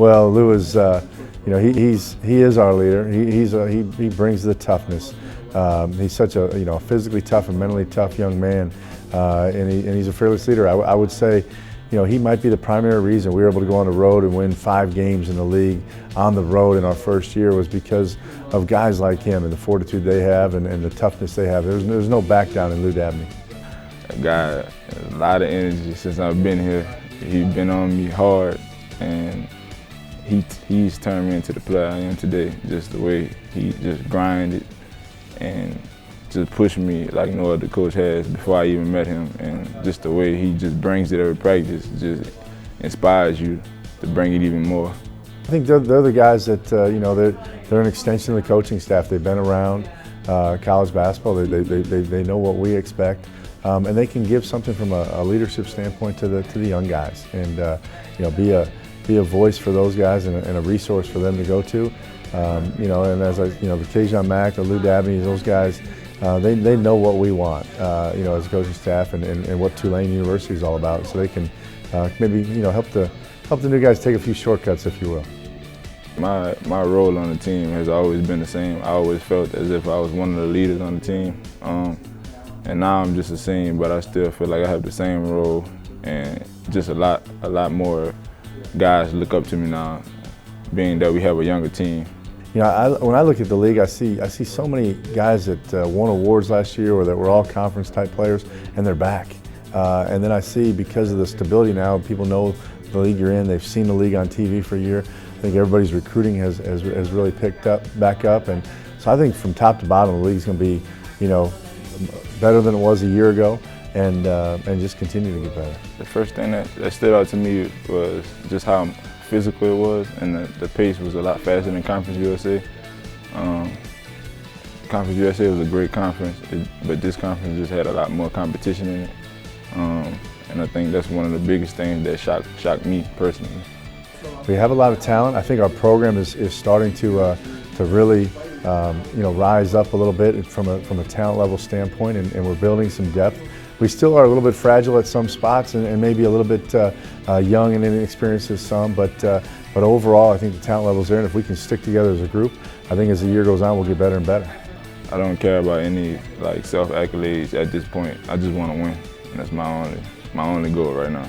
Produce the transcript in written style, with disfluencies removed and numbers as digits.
Well, Lou is, he is our leader. He brings the toughness. He's such a physically tough and mentally tough young man, and he's a fearless leader. I would say, he might be the primary reason we were able to go on the road and win 5 games in the league on the road in our first year was because of guys like him and the fortitude they have and the toughness they have. There's no back down in Lou Dabney. A guy, a lot of energy since I've been here. He's been on me hard, and he's turned me into the player I am today. Just the way he just grinded and just pushed me like no other coach has before I even met him. And just the way he just brings it every practice just inspires you to bring it even more. I think they're the guys that, they're an extension of the coaching staff. They've been around college basketball. They know what we expect. And they can give something from a leadership standpoint to the young guys, and be a voice for those guys and a resource for them to go to. And as the Keijon Mack, the Lou Dabney, those guys, they know what we want, as a coaching staff and what Tulane University is all about. So they can maybe help the new guys take a few shortcuts, if you will. My role on the team has always been the same. I always felt as if I was one of the leaders on the team. And now I'm just the same, but I still feel like I have the same role, and just a lot more guys look up to me now, being that we have a younger team. When I look at the league, I see so many guys that won awards last year or that were all conference type players, and they're back. And then I see, because of the stability now, people know the league you're in, they've seen the league on TV for a year. I think everybody's recruiting has really picked back up, and so I think from top to bottom the league's going to be, better than it was a year ago, and just continue to get better. The first thing that stood out to me was just how physical it was, and the pace was a lot faster than Conference USA. Conference USA was a great conference, but this conference just had a lot more competition in it. And I think that's one of the biggest things that shocked me personally. We have a lot of talent. I think our program is starting to really rise up a little bit from a talent level standpoint, and we're building some depth. We still are a little bit fragile at some spots, and maybe a little bit young and inexperienced as some, but overall I think the talent level's there, and if we can stick together as a group, I think as the year goes on we'll get better and better. I don't care about any self accolades at this point. I just want to win, and that's my only goal right now.